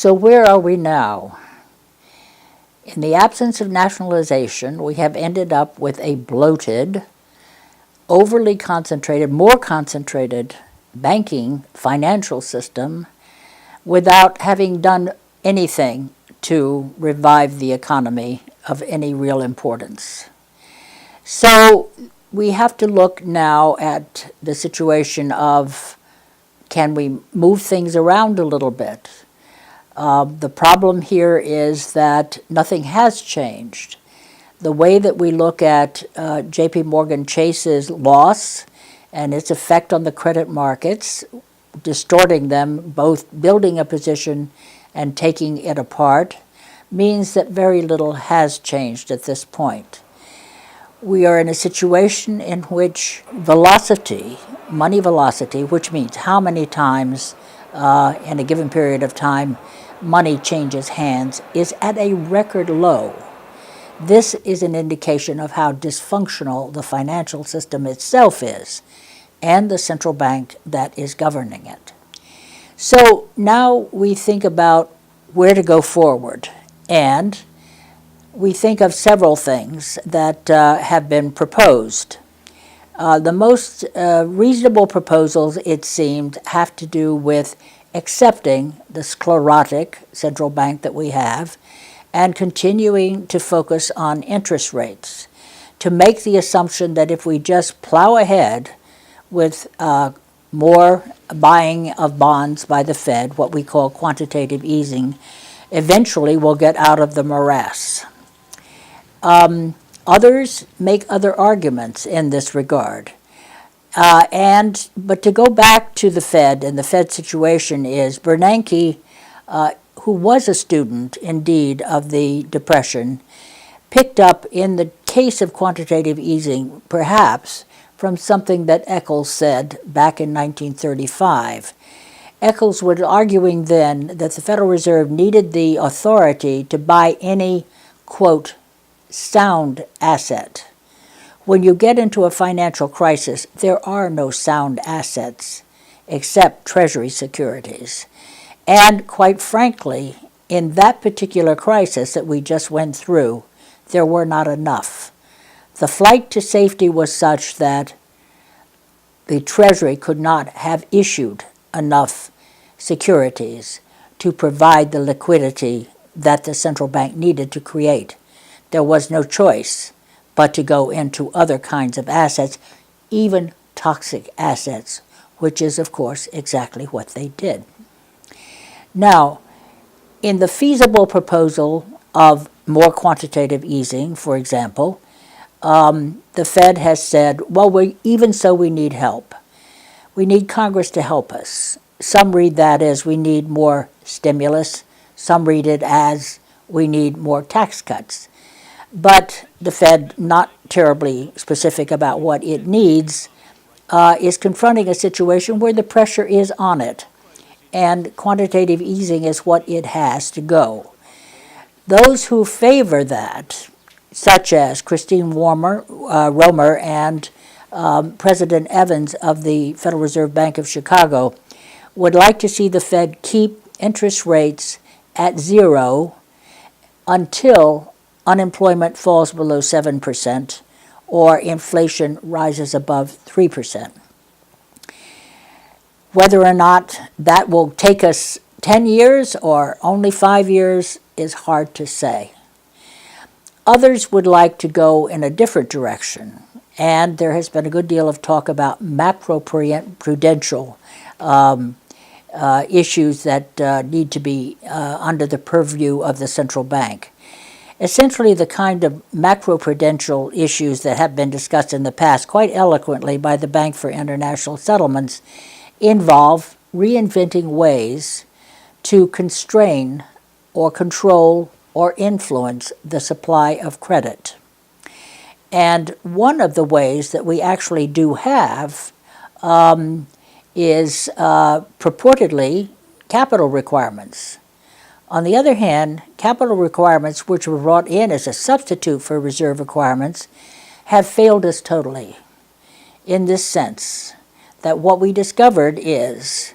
So where are we now? In the absence of nationalization, we have ended up with a bloated, overly concentrated, more concentrated banking financial system without having done anything to revive the economy of any real importance. So we have to look now at the situation of, can we move things around a little bit? The problem here is that nothing has changed. The way that we look at J.P. Morgan Chase's loss and its effect on the credit markets, distorting them, both building a position and taking it apart, means that very little has changed at this point. We are in a situation in which velocity, money velocity, which means how many times in a given period of time money changes hands, is at a record low. This is an indication of how dysfunctional the financial system itself is and the central bank that is governing it. So now we think about where to go forward, and we think of several things that have been proposed. The most reasonable proposals, it seemed, have to do with accepting the sclerotic central bank that we have and continuing to focus on interest rates, to make the assumption that if we just plow ahead with more buying of bonds by the Fed, what we call quantitative easing, eventually we'll get out of the morass. Others make other arguments in this regard. But to go back to the Fed and the Fed situation is Bernanke, who was a student indeed of the Depression, picked up in the case of quantitative easing perhaps from something that Eccles said back in 1935. Eccles was arguing then that the Federal Reserve needed the authority to buy any, quote, sound asset. When you get into a financial crisis, there are no sound assets except Treasury securities. And quite frankly, in that particular crisis that we just went through, there were not enough. The flight to safety was such that the Treasury could not have issued enough securities to provide the liquidity that the central bank needed to create. There was no choice but to go into other kinds of assets, even toxic assets, which is, of course, exactly what they did. Now, in the feasible proposal of more quantitative easing, for example, the Fed has said, well, we need help. We need Congress to help us. Some read that as we need more stimulus. Some read it as we need more tax cuts. But the Fed, not terribly specific about what it needs, is confronting a situation where the pressure is on it, and quantitative easing is what it has to go. Those who favor that, such as Christine Romer and President Evans of the Federal Reserve Bank of Chicago, would like to see the Fed keep interest rates at zero until unemployment falls below 7% or inflation rises above 3%. Whether or not that will take us 10 years or only 5 years is hard to say. Others would like to go in a different direction, and there has been a good deal of talk about macroprudential issues that need to be under the purview of the central bank. Essentially, the kind of macroprudential issues that have been discussed in the past quite eloquently by the Bank for International Settlements involve reinventing ways to constrain or control or influence the supply of credit. And one of the ways that we actually do have is purportedly capital requirements. On the other hand, capital requirements, which were brought in as a substitute for reserve requirements, have failed us totally in this sense, that what we discovered is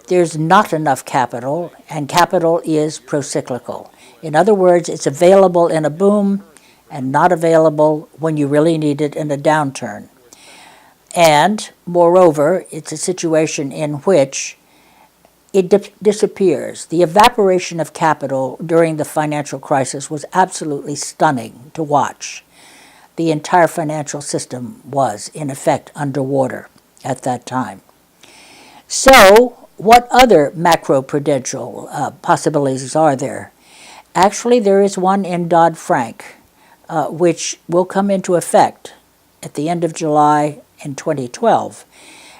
there's not enough capital, and capital is procyclical. In other words, it's available in a boom and not available when you really need it in a downturn. And, moreover, it's a situation in which it disappears. The evaporation of capital during the financial crisis was absolutely stunning to watch. The entire financial system was, in effect, underwater at that time. So, what other macroprudential possibilities are there? Actually, there is one in Dodd-Frank, which will come into effect at the end of July in 2012,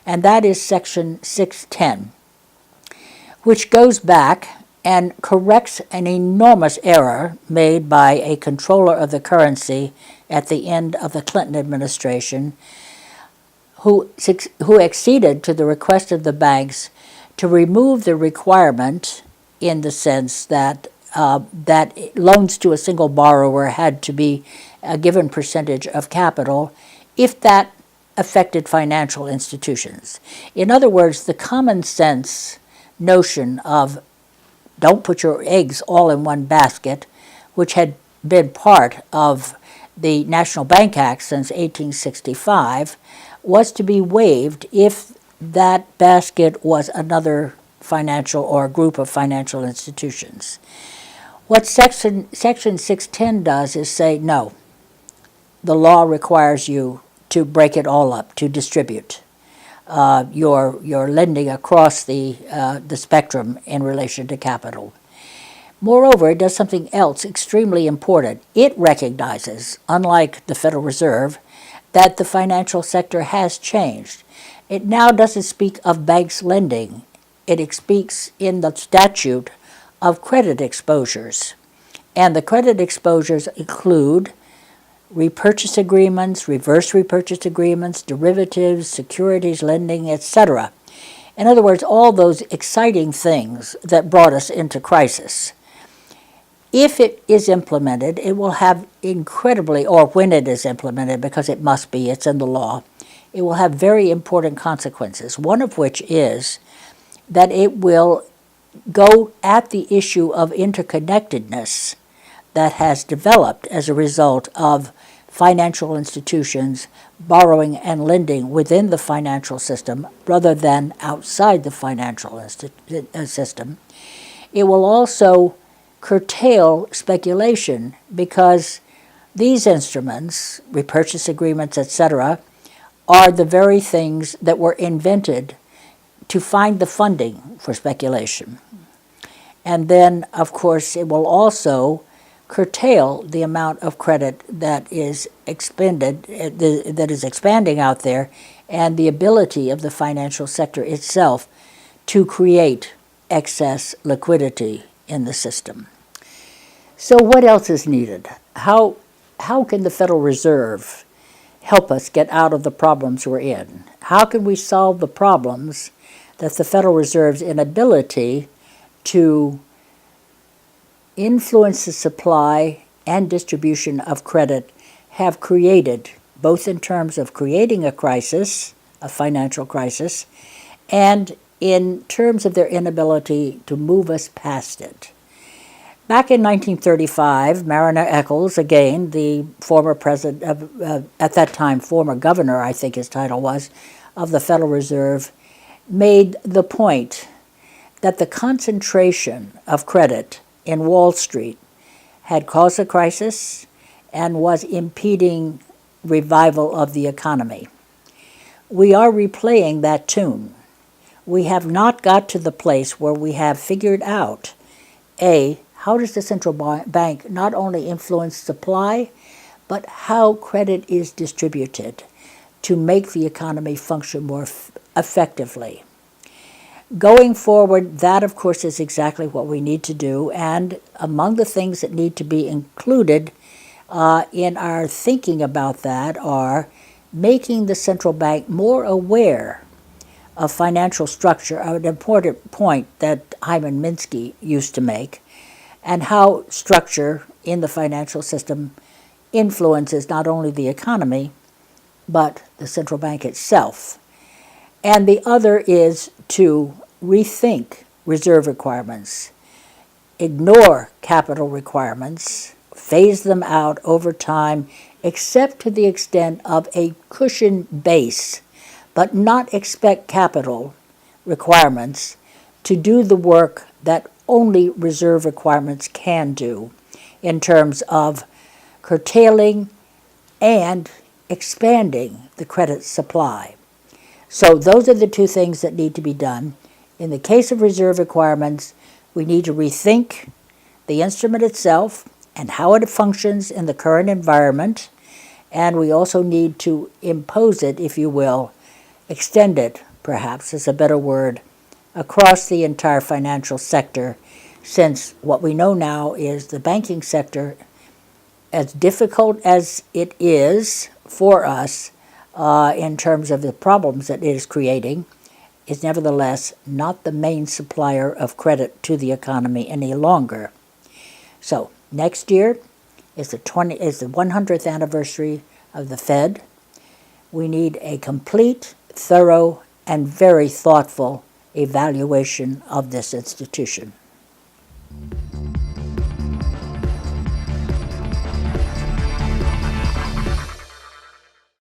and that is Section 610, which goes back and corrects an enormous error made by a controller of the currency at the end of the Clinton administration, who acceded to the request of the banks to remove the requirement in the sense that that loans to a single borrower had to be a given percentage of capital if that affected financial institutions. In other words, the common sense notion of don't put your eggs all in one basket, which had been part of the National Bank Act since 1865, was to be waived if that basket was another financial or group of financial institutions. What Section 610 does is say, no, the law requires you to break it all up, to distribute your lending across the spectrum in relation to capital. Moreover, it does something else extremely important. It recognizes, unlike the Federal Reserve, that the financial sector has changed. It now doesn't speak of banks lending. It speaks in the statute of credit exposures. And the credit exposures include repurchase agreements, reverse repurchase agreements, derivatives, securities lending, etc. In other words, all those exciting things that brought us into crisis. If it is implemented, it will have incredibly, or when it is implemented, because it must be, it's in the law, it will have very important consequences, one of which is that it will go at the issue of interconnectedness that has developed as a result of financial institutions borrowing and lending within the financial system rather than outside the financial system. It will also curtail speculation because these instruments, repurchase agreements, etc., are the very things that were invented to find the funding for speculation. And then, of course, it will also curtail the amount of credit that is expended, that is expanding out there, and the ability of the financial sector itself to create excess liquidity in the system. So what else is needed? How can the Federal Reserve help us get out of the problems we're in? How can we solve the problems that the Federal Reserve's inability to influence the supply and distribution of credit have created, both in terms of creating a crisis, a financial crisis, and in terms of their inability to move us past it? Back in 1935, Mariner Eccles, again, the former president, at that time former governor, I think his title was, of the Federal Reserve, made the point that the concentration of credit in Wall Street had caused a crisis and was impeding revival of the economy. We are replaying that tune. We have not got to the place where we have figured out, A, how does the central bank not only influence supply, but how credit is distributed to make the economy function more effectively. Going forward, that, of course, is exactly what we need to do, and among the things that need to be included in our thinking about that are making the central bank more aware of financial structure, an important point that Hyman Minsky used to make, and how structure in the financial system influences not only the economy, but the central bank itself. And the other is to rethink reserve requirements, ignore capital requirements, phase them out over time, except to the extent of a cushion base, but not expect capital requirements to do the work that only reserve requirements can do in terms of curtailing and expanding the credit supply. So those are the two things that need to be done. In the case of reserve requirements, we need to rethink the instrument itself and how it functions in the current environment, and we also need to impose it, if you will, extend it, perhaps is a better word, across the entire financial sector, since what we know now is the banking sector, as difficult as it is for us in terms of the problems that it is creating, is nevertheless not the main supplier of credit to the economy any longer. So next year is the 100th anniversary of the Fed. We need a complete, thorough, and very thoughtful evaluation of this institution.